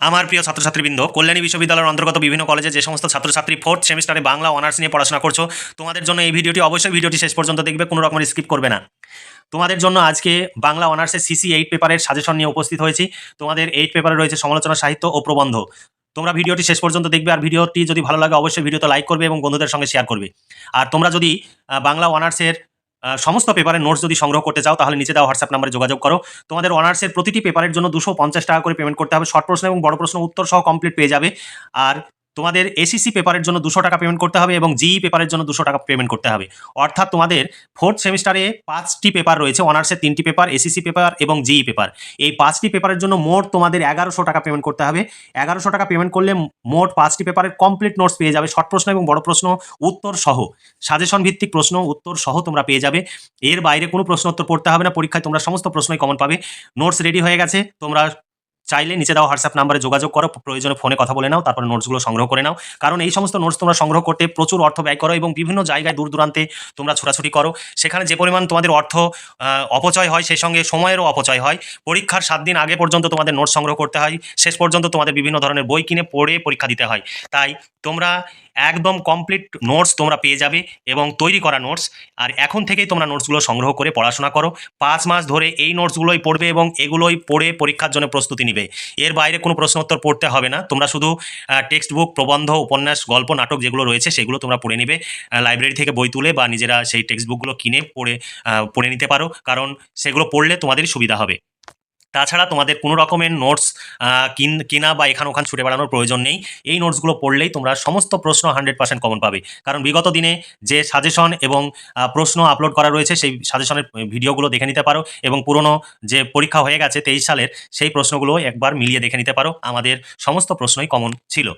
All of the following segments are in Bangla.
আমার প্রিয় ছাত্রছাত্রীবৃন্দ, কল্যাণী বিশ্ববিদ্যালয়ের অন্তর্গত বিভিন্ন কলেজে যে সমস্ত ছাত্রছাত্রী ফোর্থ সেমিস্টারে বাংলা অনার্স নিয়ে পড়াশোনা করছো, তোমাদের জন্য এই ভিডিওটি অবশ্যই ভিডিওটি শেষ পর্যন্ত দেখবে, কোনো রকমের স্কিপ করবে না। তোমাদের জন্য আজকে বাংলা অনার্সের সিসি 8 পেপারের সাজেশন নিয়ে উপস্থিত হয়েছি। তোমাদের 8 পেপারে রয়েছে সমালোচনা সাহিত্য ও প্রবন্ধ। তোমরা ভিডিওটি শেষ পর্যন্ত দেখবে, আর ভিডিওটি যদি ভালো লাগে অবশ্যই ভিডিওতে লাইক করবে এবং বন্ধুদের সঙ্গে শেয়ার করবে। আর তোমরা যদি বাংলা অনার্সের সমস্ত পেপারের নোটস যদি সংগ্রহ করতে চাও, তাহলে নিচে দেওয়া হোয়াটসঅ্যাপ নাম্বারে যোগাযোগ করো। তোমাদের অনার্সের প্রতিটি পেপারের জন্য 250 টাকা করে পেমেন্ট করতে হবে। শর্ট প্রশ্ন এবং বড় প্রশ্ন উত্তর সহ কমপ্লিট পেয়ে যাবে। আর তোমাদের এসিসি পেপারের জন্য 200 টাকা পেমেন্ট করতে হবে এবং জিই পেপারের জন্য 200 টাকা পেমেন্ট করতে হবে। অর্থাৎ তোমাদের ফোর্থ সেমিস্টারে 5টি পেপার রয়েছে, অনার্সের 3টি পেপার, এসিসি পেপার এবং জিই পেপার। এই 5টি পেপারের জন্য মোট তোমাদের 1100 টাকা পেমেন্ট করতে হবে। 1100 টাকা পেমেন্ট করলে মোট 5টি পেপারের কমপ্লিট নোটস পেয়ে যাবে, শর্ট প্রশ্ন এবং বড় প্রশ্ন উত্তর সহ, সাজেশন ভিত্তিক প্রশ্ন উত্তর সহ তোমরা পেয়ে যাবে। এর বাইরে কোনো প্রশ্ন উত্তর পড়তে হবে না, পরীক্ষায় তোমরা সমস্ত প্রশ্নই কমন পাবে। নোটস রেডি হয়ে গেছে, তোমরা চাইলে নিচে দেওয়া হোয়াটসঅ্যাপ নাম্বারে যোগাযোগ করো, প্রয়োজনে ফোনে কথা বলে নাও, তারপরে নোটসগুলো সংগ্রহ করে নাও। কারণ এই সমস্ত নোটস তোমরা সংগ্রহ করতে প্রচুর অর্থ ব্যয় করো এবং বিভিন্ন জায়গায় দূর দূরান্তে তোমরা ছোটাছুটি করো। সেখানে যে পরিমাণ তোমাদের অর্থ অপচয় হয়, সেই সঙ্গে সময়েরও অপচয় হয়। পরীক্ষার 7 দিন আগে পর্যন্ত তোমাদের নোটস সংগ্রহ করতে হয়, শেষ পর্যন্ত তোমাদের বিভিন্ন ধরনের বই কিনে পড়ে পরীক্ষা দিতে হয়। তাই তোমরা একদম কমপ্লিট নোটস তোমরা পেয়ে যাবে এবং তৈরি করা নোটস। আর এখন থেকেই তোমরা নোটসগুলো সংগ্রহ করে পড়াশোনা করো। 5 মাস ধরে এই নোটসগুলোই পড়বে এবং এগুলোই পড়ে পরীক্ষার জন্য প্রস্তুতি নিবে। এর বাইরে কোনো প্রশ্ন উত্তর পড়তে হবে না, তোমরা শুধু টেক্সট বুক, প্রবন্ধ, উপন্যাস, গল্প, নাটক যেগুলো রয়েছে সেগুলো তোমরা পড়ে নিবে। লাইব্রেরি থেকে বই তুলে বা নিজেরা সেই টেক্সট বুকগুলো কিনে পড়ে নিতে পারো, কারণ সেগুলো পড়লে তোমাদেরই সুবিধা হবে। তাছাড়া তোমাদের কোনো রকমের নোটস কিনা বা এখান ওখান ছুটে বেড়ানোর প্রয়োজন নেই। এই নোটসগুলো পড়লেই তোমরা সমস্ত প্রশ্ন 100% কমন পাবে। কারণ বিগত দিনে যে সাজেশন এবং প্রশ্ন আপলোড করা রয়েছে, সেই সাজেশনের ভিডিওগুলো দেখে নিতে পারো এবং পুরনো যে পরীক্ষা হয়ে গেছে 23 সালের, সেই প্রশ্নগুলো একবার মিলিয়ে দেখে নিতে পারো। আমাদের সমস্ত প্রশ্নই কমন ছিল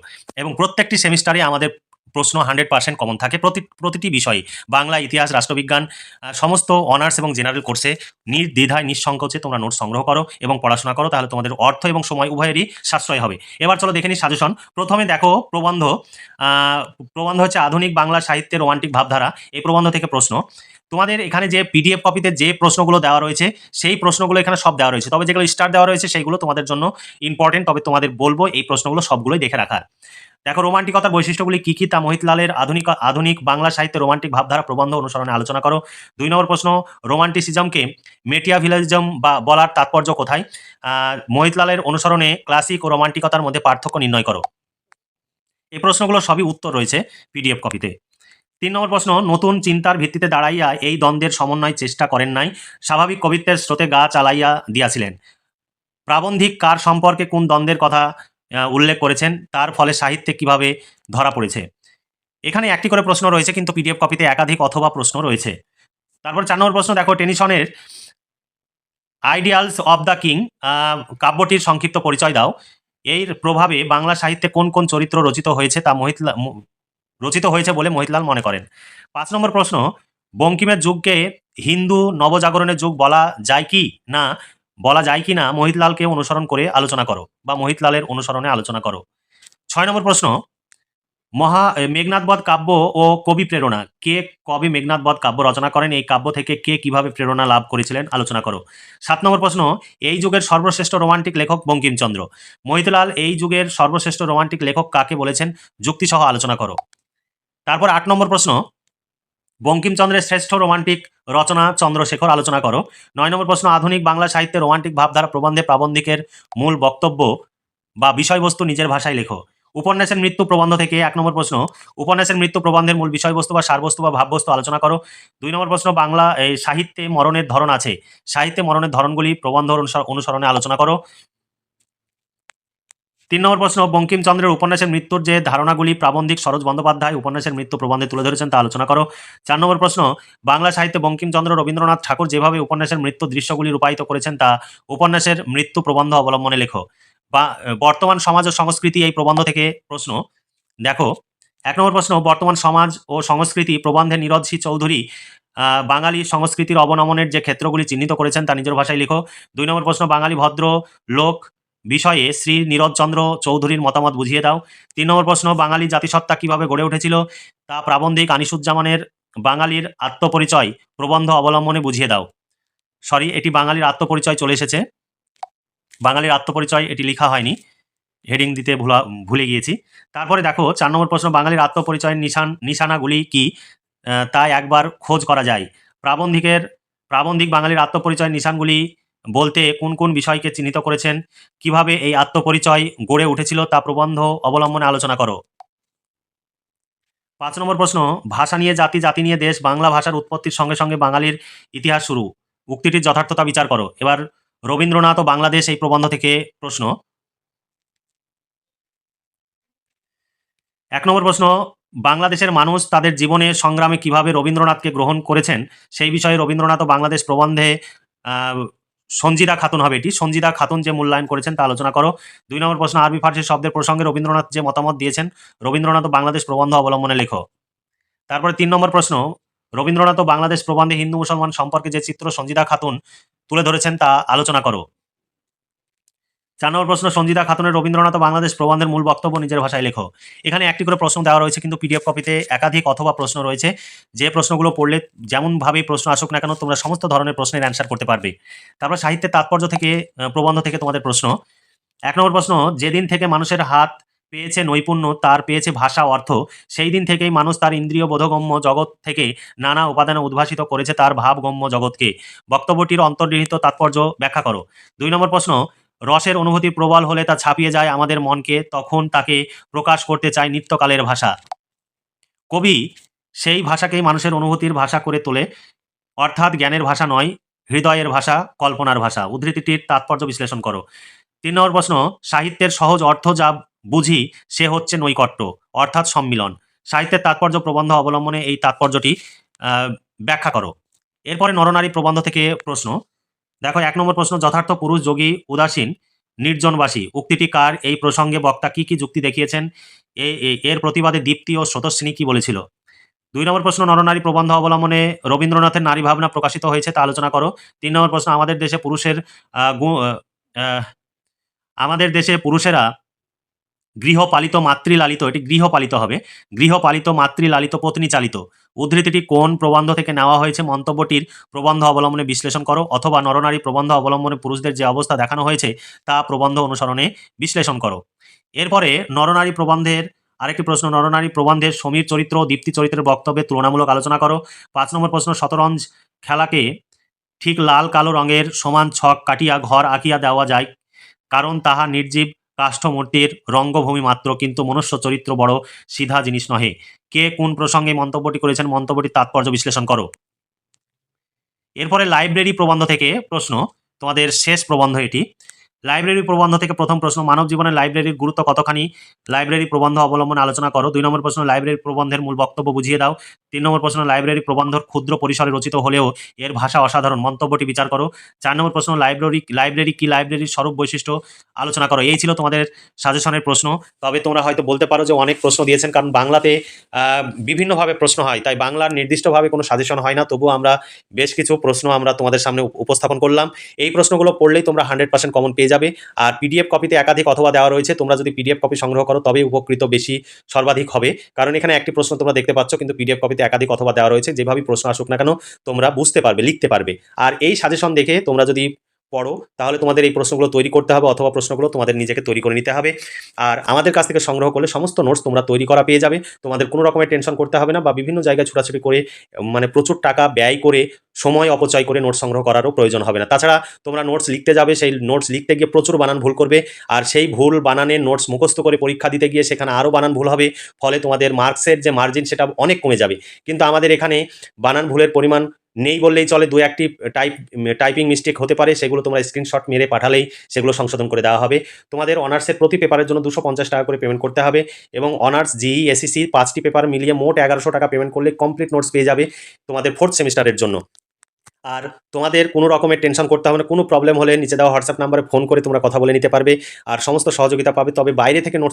এবং প্রত্যেকটি সেমিস্টারে আমাদের প্রশ্ন 100% কমন থাকে প্রতিটি বিষয়ে। বাংলা, ইতিহাস, রাষ্ট্রবিজ্ঞান, সমস্ত অনার্স এবং জেনারেল কোর্সে নির্দ্বিধায় নিঃসংকোচে তোমরা নোটস সংগ্রহ করো এবং পড়াশোনা করো, তাহলে তোমাদের অর্থ এবং সময় উভয়েরই সাশ্রয় হবে। এবার চলো দেখে নিই সাজেশন। প্রথমে দেখো প্রবন্ধ। প্রবন্ধ হচ্ছে আধুনিক বাংলা সাহিত্যের রোমান্টিক ভাবধারা। এই প্রবন্ধ থেকে প্রশ্ন। তোমাদের এখানে যে পিডিএফ কপিতে যে প্রশ্নগুলো দেওয়া রয়েছে, সেই প্রশ্নগুলো এখানে সব দেওয়া রয়েছে, তবে যেগুলো স্টার দেওয়া রয়েছে সেইগুলো তোমাদের জন্য ইম্পর্টেন্ট। তবে তোমাদের বলবো এই প্রশ্নগুলো সবগুলোই দেখে রাখার। দেখো রোমান্টিকতার বৈশিষ্ট্যগুলি কী কী, তা মহিতলালের আধুনিক বাংলা সাহিত্যে রোমান্টিক ভাবধারা প্রবন্ধ অনুসরণে আলোচনা করো। 2 নম্বর প্রশ্ন, রোমান্টিসিজমকে মেটিয়াভিলিজম বা বলার তাৎপর্য কোথায়? মহিতলালের অনুসরণে ক্লাসিক ও রোমান্টিকতার মধ্যে পার্থক্য নির্ণয় করো। এই প্রশ্নগুলো সবই উত্তর রয়েছে পিডিএফ কপিতে। 3 নম্বর প্রশ্ন, নতুন চিন্তার ভিত্তিতে দাঁড়াইয়া এই দ্বন্দ্বের সমন্বয় চেষ্টা করেন নাই, স্বাভাবিক কবিত্বের স্রোতে গা চালাইয়া দিয়াছিলেন। প্রাবন্ধিক কার সম্পর্কে কোন দ্বন্দ্বের কথা উল্লেখ করেছেন, তার ফলে সাহিত্যে কিভাবে ধরা পড়েছে? এখানে একটি করে প্রশ্ন রয়েছে, কিন্তু পিডিএফ কপিতে একাধিক অথবা প্রশ্ন রয়েছে। তারপর 4 নম্বর প্রশ্ন দেখো, টেনিসনের আইডিয়ালস অব দ্য কিং কাব্যটির সংক্ষিপ্ত পরিচয় দাও। এর প্রভাবে বাংলা সাহিত্যে কোন কোন চরিত্র রচিত হয়েছে বলে মহিতলাল মনে করেন? 5 নম্বর প্রশ্ন, বঙ্কিমের যুগকে হিন্দু নবজাগরণের যুগ বলা যায় কি না মহিতলালকে অনুসরণ করে আলোচনা করো বা মহিতলালের অনুসরণে আলোচনা করো। 6 নম্বর প্রশ্ন, মেঘনাদবধ কাব্য ও কবি প্রেরণা। কে কবি মেঘনাদবধ কাব্য রচনা করেন? এই কাব্য থেকে কে কিভাবে প্রেরণা লাভ করেছিলেন আলোচনা করো। 7 নম্বর প্রশ্ন, এই যুগের সর্বশ্রেষ্ঠ রোমান্টিক লেখক বঙ্কিমচন্দ্র। মহিতলাল এই যুগের সর্বশ্রেষ্ঠ রোমান্টিক লেখক কাকে বলেছেন? যুক্তিসহ আলোচনা করো। তারপর 8 নম্বর প্রশ্ন, বঙ্কিমচন্দ্রের শ্রেষ্ঠ রোমান্টিক রচনা চন্দ্রশেখর, আলোচনা করো। 9 নম্বর প্রশ্ন, আধুনিক বাংলা সাহিত্যে রোমান্টিক ভাবধারা প্রবন্ধে প্রাবন্ধিকের মূল বক্তব্য বা বিষয়বস্তু নিজের ভাষায় লেখো। উপন্যাসের মৃত্যু প্রবন্ধ থেকে 1 নম্বর প্রশ্ন, উপন্যাসের মৃত্যু প্রবন্ধের মূল বিষয়বস্তু বা সারবস্তু বা ভাববস্তু আলোচনা করো। 2 নম্বর প্রশ্ন, বাংলা সাহিত্যে মরণের ধরন আছে, সাহিত্যে মরণের ধরনগুলি প্রবন্ধ অনুসরণে আলোচনা করো। 3 নম্বর প্রশ্ন, বঙ্কিমচন্দ্রের উপন্যাসের মৃত্যুর যে ধারণাগুলি প্রাবন্ধিক সরোজ বন্দ্যোপাধ্যায় উপন্যাসের মৃত্যু প্রবন্ধে তুলে ধরেছেন তা আলোচনা করো। 4 নম্বর প্রশ্ন, বাংলা সাহিত্যে বঙ্কিমচন্দ্র রবীন্দ্রনাথ ঠাকুর যেভাবে উপন্যাসের মৃত্যু দৃশ্যগুলি রূপায়িত করেছেন তা উপন্যাসের মৃত্যু প্রবন্ধ অবলম্বনে লেখো। বা বর্তমান সমাজ ও সংস্কৃতি, এই প্রবন্ধ থেকে প্রশ্ন। দেখো 1 নম্বর প্রশ্ন, বর্তমান সমাজ ও সংস্কৃতি প্রবন্ধে নীরদ সি চৌধুরী বাঙালি সংস্কৃতির অবনমনের যে ক্ষেত্রগুলি চিহ্নিত করেছেন তা নিজের ভাষায় লিখো। 2 নম্বর প্রশ্ন, বাঙালি ভদ্র লোক বিষয়ে শ্রী নীরদচন্দ্র চৌধুরীর মতামত বুঝিয়ে দাও। 3 নম্বর প্রশ্ন, বাঙালি জাতিসত্তা কিভাবে গড়ে উঠেছিল তা প্রাবন্ধিক আনিসুজ্জামানের বাঙালির আত্মপরিচয় প্রবন্ধ অবলম্বনে বুঝিয়ে দাও। এটি বাঙালির আত্মপরিচয় চলে এসেছে, বাঙালির আত্মপরিচয় এটি লেখা হয়নি, হেডিং দিতে ভুলে গিয়েছি। তারপরে দেখো 4 নম্বর প্রশ্ন, বাঙালির আত্মপরিচয়ের নিশানাগুলি কি তা একবার খোঁজ করা যায়। প্রাবন্ধিক বাঙালির আত্মপরিচয়ের নিশানগুলি বলতে কোন কোন বিষয়কে চিহ্নিত করেছেন, কিভাবে এই আত্মপরিচয় গড়ে উঠেছিল তা প্রবন্ধ অবলম্বনে আলোচনা করো। 5 নম্বর প্রশ্ন, ভাষা নিয়ে জাতি, জাতি নিয়ে দেশ, বাংলা ভাষার উৎপত্তির সঙ্গে সঙ্গে বাঙালির ইতিহাস শুরু, উক্তিটির যথার্থতা বিচার করো। এবার রবীন্দ্রনাথ ও বাংলাদেশ এই প্রবন্ধ থেকে প্রশ্ন। 1 নম্বর প্রশ্ন, বাংলাদেশের মানুষ তাদের জীবনে সংগ্রামে কিভাবে রবীন্দ্রনাথকে গ্রহণ করেছেন সেই বিষয়ে রবীন্দ্রনাথ ও বাংলাদেশ প্রবন্ধে সঞ্জিদা খাতুন হবে, এটি সঞ্জিদা খাতুন যে মূল্যায়ন করেছেন তা আলোচনা করো। 2 নম্বর প্রশ্ন, আরবি ফার্সি শব্দের প্রসঙ্গে রবীন্দ্রনাথ যে মতামত দিয়েছেন রবীন্দ্রনাথ ও বাংলাদেশ প্রবন্ধ অবলম্বনে লেখো। তারপরে 3 নম্বর প্রশ্ন, রবীন্দ্রনাথ ও বাংলাদেশ প্রবন্ধে হিন্দু মুসলমান সম্পর্কে যে চিত্র সঞ্জিদা খাতুন তুলে ধরেছেন তা আলোচনা করো। 4 নম্বর প্রশ্ন, সঞ্জিদা খাতুনের রবীন্দ্রনাথ ও বাংলাদেশ প্রবন্ধের মূল বক্তব্য নিজের ভাষায় লেখো। এখানে একটি করে প্রশ্ন দেওয়া রয়েছে, কিন্তু পিডিএফ কপিতে একাধিক অথবা প্রশ্ন রয়েছে, যে প্রশ্নগুলো পড়লে যেমনভাবেই প্রশ্ন আসুক না কেন তোমরা সমস্ত ধরনের প্রশ্নের অ্যান্সার করতে পারবে। তারপর সাহিত্যের তাৎপর্য থেকে প্রবন্ধ থেকে তোমাদের প্রশ্ন। 1 নম্বর প্রশ্ন, যেদিন থেকে মানুষের হাত পেয়েছে নৈপুণ্য, তার পেয়েছে ভাষা অর্থ, সেই দিন থেকেই মানুষ তার ইন্দ্রিয় বোধগম্য জগৎ থেকে নানা উপাদানে উদ্ভাসিত করেছে তার ভাবগম্য জগৎকে। বক্তব্যটির অন্তর্নিহিত তাৎপর্য ব্যাখ্যা করো। 2 নম্বর প্রশ্ন, রসের অনুভূতি প্রবল হলে তা ছাপিয়ে যায় আমাদের মনকে, তখন তাকে প্রকাশ করতে চায় নিত্যকালের ভাষা। কবি সেই ভাষাকেই মানুষের অনুভূতির ভাষা করে তোলে, অর্থাৎ জ্ঞানের ভাষা নয়, হৃদয়ের ভাষা, কল্পনার ভাষা। উদ্ধৃতিটির তাৎপর্য বিশ্লেষণ করো। 3 নম্বর প্রশ্ন, সাহিত্যের সহজ অর্থ যা বুঝি সে হচ্ছে নৈকট্য, অর্থাৎ সম্মিলন। সাহিত্যের তাৎপর্য প্রবন্ধ অবলম্বনে এই তাৎপর্যটি ব্যাখ্যা করো। এরপরে নরনারী প্রবন্ধ থেকে প্রশ্ন। দেখো 1 নম্বর প্রশ্ন, যথার্থ পুরুষ যোগী উদাসীন নির্জনবাসী, উক্তিটি কার? এই প্রসঙ্গে বক্তা কি কি যুক্তি দেখিয়েছেন? এর প্রতিবাদে দীপ্তি ও স্রোতস্বিনী কি বলেছিল? 2 নম্বর প্রশ্ন, নরনারী প্রবন্ধ অবলম্বনে রবীন্দ্রনাথের নারী ভাবনা প্রকাশিত হয়েছে তা আলোচনা করো। 3 নম্বর প্রশ্ন, আমাদের দেশে পুরুষেরা গৃহপালিত মাতৃলালিত, এটি গৃহপালিত হবে, গৃহপালিত মাতৃলালিত পত্নী চালিত। উদ্ধৃতিটি কোন প্রবন্ধ থেকে নেওয়া হয়েছে? মন্তব্যটির প্রবন্ধ অবলম্বনে বিশ্লেষণ করো, অথবা নরনারী প্রবন্ধ অবলম্বনে পুরুষদের যে অবস্থা দেখানো হয়েছে তা প্রবন্ধ অনুসরণে বিশ্লেষণ করো। এরপরে নরনারী প্রবন্ধের আরেকটি প্রশ্ন, নরনারী প্রবন্ধের সমীর চরিত্র ও দীপ্তি চরিত্রের বক্তব্যে তুলনামূলক আলোচনা করো। 5 নম্বর প্রশ্ন, শতরঞ্জ খেলাকে ঠিক লাল কালো রঙের সমান ছক কাটিয়া ঘর আঁকিয়া দেওয়া যায়, কারণ তাহা নির্জীব কাষ্ঠমূর্তির রঙ্গভূমি মাত্র, কিন্তু মনুষ্য চরিত্র বড় সিধা জিনিস নহে। কে কোন প্রসঙ্গে মন্তব্যটি করেছেন? মন্তব্যটির তাৎপর্য বিশ্লেষণ করো। এরপরে লাইব্রেরি প্রবন্ধ থেকে প্রশ্ন, তোমাদের শেষ প্রবন্ধ এটি। লাইব্রেরি প্রবন্ধ থেকে প্রথম প্রশ্ন, মানব জীবনে লাইব্রেরির গুরুত্ব কতখানি? লাইব্রেরি প্রবন্ধ অবলম্বনে আলোচনা করো। 2 নম্বর প্রশ্ন, লাইব্রেরি প্রবন্ধের মূল বক্তব্য বুঝিয়ে দাও। 3 নম্বর প্রশ্ন, লাইব্রেরি প্রবন্ধ ক্ষুদ্র পরিসরে রচিত হলেও এর ভাষা অসাধারণ, মন্তব্যটি বিচার করো। 4 নম্বর প্রশ্ন, লাইব্রেরি কি, লাইব্রেরির স্বরূপ বৈশিষ্ট্য আলোচনা করো। এই ছিল তোমাদের সাজেশনের প্রশ্ন। তবে তোমরা হয়তো বলতে পারো যে অনেক প্রশ্ন দিয়েছেন, কারণ বাংলাতে বিভিন্নভাবে প্রশ্ন হয়, তাই বাংলার নির্দিষ্টভাবে কোনো সাজেশন হয় না, তবুও আমরা বেশ কিছু প্রশ্ন আমরা তোমাদের সামনে উপস্থাপন করলাম। এই প্রশ্নগুলো পড়লেই তোমরা 100% কমন পেয়ে যাবে। আর পিডিএফ কপিতে একাধিক অথবা দেওয়া রয়েছে, তোমরা যদি পিডিএফ কপি সংগ্রহ করো তবেই উপকৃত বেশি সর্বাধিক হবে, কারণ এখানে একটি প্রশ্ন তোমরা দেখতে পাচ্ছ, কিন্তু পিডিএফ কপিতে একাধিক অথবা দেওয়া রয়েছে, যেভাবে প্রশ্ন আসুক না কেন তোমরা বুঝতে পারবে, লিখতে পারবে। আর এই সাজেশন দেখে তোমরা যদি পড়ো তাহলে তোমাদের এই প্রশ্নগুলো তৈরি করতে হবে, অথবা প্রশ্নগুলো তোমাদের নিজেকে তৈরি করে নিতে হবে। আর আমাদের কাছ থেকে সংগ্রহ করলে সমস্ত নোটস তোমরা তৈরি করা পেয়ে যাবে, তোমাদের কোনো রকমের টেনশন করতে হবে না, বা বিভিন্ন জায়গায় ছোটাছুটি করে মানে প্রচুর টাকা ব্যয় করে সময় অপচয় করে নোটস সংগ্রহ করারও প্রয়োজন হবে না। তাছাড়া তোমরা নোটস লিখতে যাবে, সেই নোটস লিখতে গিয়ে প্রচুর বানান ভুল করবে, আর সেই ভুল বানানের নোটস মুখস্থ করে পরীক্ষা দিতে গিয়ে সেখানে আরও বানান ভুল হবে, ফলে তোমাদের মার্কসের যে মার্জিন সেটা অনেক কমে যাবে। কিন্তু আমাদের এখানে বানান ভুলের পরিমাণ নেই বললেই চলে, 2-1টি টাইপিং মিস্টেক হতে পারে, সেগুলো তোমরা স্ক্রিনশট মেরে পাঠালেই সেগুলো সংশোধন করে দেওয়া হবে। তোমাদের অনার্সের প্রতি পেপারের জন্য 250 টাকা করে পেমেন্ট করতে হবে, এবং অনার্স জিই এসিসি 5টি পেপার মিলিয়ে মোট 1100 টাকা পেমেন্ট করলে কমপ্লিট নোটস পেয়ে যাবে তোমাদের 4th সেমিস্টারের জন্য। আর তোমাদের কোনো রকমের টেনশন করতে হবে না, কোনো প্রবলেম হলে নিচে দেওয়া হোয়াটসঅ্যাপ নাম্বারে ফোন করে তোমরা কথা বলে নিতে পারবে, আর সমস্ত সহযোগিতা পাবে। তবে বাইরে থেকে নোট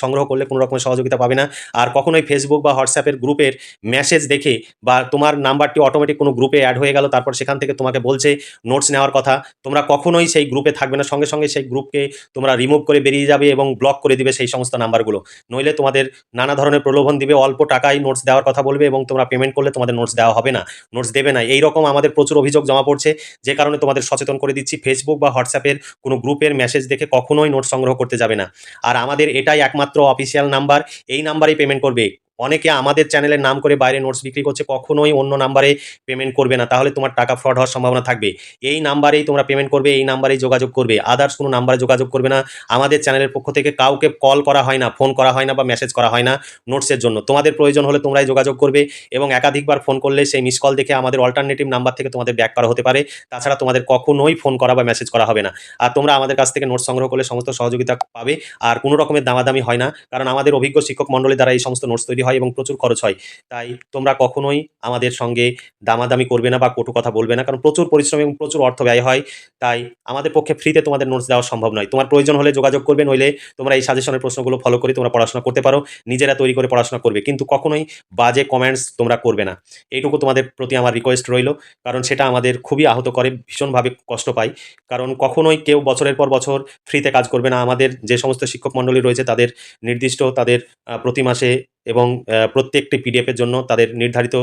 সংগ্রহ করলে কোনো রকমের সহযোগিতা পাবে না। আর কখনোই ফেসবুক বা হোয়াটসঅ্যাপের গ্রুপের মেসেজ দেখে, বা তোমার নাম্বারটি অটোমেটিক কোনো গ্রুপে অ্যাড হয়ে গেল, তারপর সেখান থেকে তোমাকে বলছে নোটস নেওয়ার কথা, তোমরা কখনোই সেই গ্রুপে থাকবে না, সঙ্গে সঙ্গে সেই গ্রুপকে তোমরা রিমুভ করে বেরিয়ে যাবে এবং ব্লক করে দিবে সেই সমস্ত নাম্বারগুলো। নইলে তোমাদের নানা ধরনের প্রলোভন দিবে, অল্প টাকায় নোটস দেওয়ার কথা বলবে, এবং তোমরা পেমেন্ট করলে তোমাদের নোটস দেওয়া হবে না, নোটস দেবে না। এইরকম আমাদের প্রচুর প্রচুর অভিযোগ জমা পড়ছে, যে কারণে তোমাদের সচেতন করে দিচ্ছি, ফেসবুক বা হোয়াটসঅ্যাপের কোনো গ্রুপের মেসেজ দেখে কখনোই নোট সংগ্রহ করতে যাবে না। আর আমাদের এটাই একমাত্র অফিসিয়াল নাম্বার, এই নাম্বারেই পেমেন্ট করবে। অনেকে আমাদের চ্যানেলের নাম করে বাইরে নোটস বিক্রি করছে, কখনোই অন্য নাম্বারে পেমেন্ট করবে না, তাহলে তোমার টাকা ফ্রড হওয়ার সম্ভাবনা থাকবে। এই নাম্বারেই তোমরা পেমেন্ট করবে, এই নাম্বারেই যোগাযোগ করবে, আদার্স কোনো নাম্বারে যোগাযোগ করবে না। আমাদের চ্যানেলের পক্ষ থেকে কাউকে কল করা হয় না, ফোন করা হয় না বা মেসেজ করা হয় না নোটসের জন্য। তোমাদের প্রয়োজন হলে তোমরাই যোগাযোগ করবে এবং একাধিকবার ফোন করলে সেই মিস কল দেখে আমাদের অল্টারনেটিভ নাম্বার থেকে তোমাদের ব্যাক করা হতে পারে। তাছাড়া তোমাদের কখনোই ফোন করা বা মেসেজ করা হবে না। আর তোমরা আমাদের কাছ থেকে নোটস সংগ্রহ করলে সমস্ত সহযোগিতা পাবে, আর কোনো রকমের দামাদামি হয় না, কারণ আমাদের অভিজ্ঞ শিক্ষক মণ্ডলী দ্বারা এই সমস্ত নোটস তৈরি হয় এবং প্রচুর খরচ হয়। তাই তোমরা কখনোই আমাদের সঙ্গে দামাদামি করবে না বা কটু কথা বলবে না, কারণ প্রচুর পরিশ্রম এবং প্রচুর অর্থ ব্যয় হয়। তাই আমাদের পক্ষে ফ্রিতে তোমাদের নোটস দেওয়া সম্ভব নয়। তোমার প্রয়োজন হলে যোগাযোগ করবে, নইলে তোমরা এই সাজেশনের প্রশ্নগুলো ফলো করে তোমরা পড়াশোনা করতে পারো, নিজেরা তৈরি করে পড়াশোনা করবে, কিন্তু কখনোই বাজে কমেন্টস তোমরা করবে না। এইটুকু তোমাদের প্রতি আমার রিকোয়েস্ট রইল, কারণ সেটা আমাদের খুবই আহত করে, ভীষণভাবে কষ্ট পাই। কারণ কখনোই কেউ বছরের পর বছর ফ্রিতে কাজ করবে না। আমাদের যে সমস্ত শিক্ষক মণ্ডলী রয়েছে তাদের নির্দিষ্ট তাদের প্রতি মাসে এবং প্রত্যেকটি পিডিএফের জন্য তাদের নির্ধারিত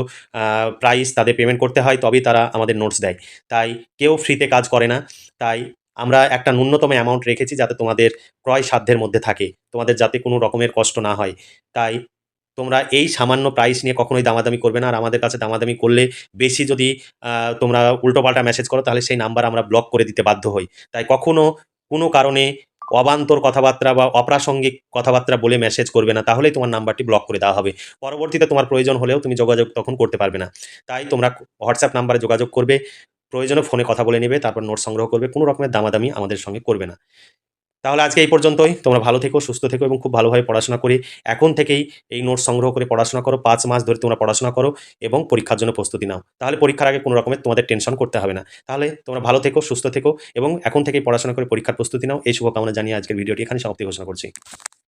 প্রাইস তাদের পেমেন্ট করতে হয়, তবেই তারা আমাদের নোটস দেয়। তাই কেউ ফ্রিতে কাজ করে না। তাই আমরা একটা ন্যূনতম অ্যামাউন্ট রেখেছি যাতে তোমাদের ক্রয় সাধ্যের মধ্যে থাকে, তোমাদের যাতে কোনো রকমের কষ্ট না হয়। তাই তোমরা এই সামান্য প্রাইস নিয়ে কখনোই দামাদামি করবে না। আর আমাদের কাছে দামাদামি করলে বেশি যদি তোমরা উল্টোপাল্টা মেসেজ করো, তাহলে সেই নাম্বার আমরা ব্লক করে দিতে বাধ্য হই। তাই কখনো কোনো কারণে অবান্তর কথাবার্তা বা অপ্রাসঙ্গিক কথাবার্তা বলে মেসেজ করবে না, তাহলেই তোমার নাম্বারটি ব্লক করে দেওয়া হবে। পরবর্তীতে তোমার প্রয়োজন হলেও তুমি যোগাযোগ তখন করতে পারবে না। তাই তোমরা হোয়াটসঅ্যাপ নাম্বারে যোগাযোগ করবে, প্রয়োজনে ফোনে কথা বলে নেবে, তারপর নোট সংগ্রহ করবে, কোনো রকমের দামাদামি আমাদের সঙ্গে করবে না। তাহলে আজকে এই পর্যন্তই। তোমরা ভালো থেকো, সুস্থ থেকো এবং খুব ভালোভাবে পড়াশোনা করে এখন থেকেই এই নোটস সংগ্রহ করে পড়াশোনা করো। ৫ মাস ধরে তোমরা পড়াশোনা করো এবং পরীক্ষার জন্য প্রস্তুতি নাও। তাহলে পরীক্ষার আগে কোনো রকমের তোমাদের টেনশন করতে হবে না। তাহলে তোমরা ভালো থেকো, সুস্থ থেকো এবং এখন থেকেই পড়াশোনা করে পরীক্ষার প্রস্তুতি নাও। এই শুভকামনা জানিয়ে আজকের ভিডিওটি এখানে সমাপ্তি ঘোষণা করছি।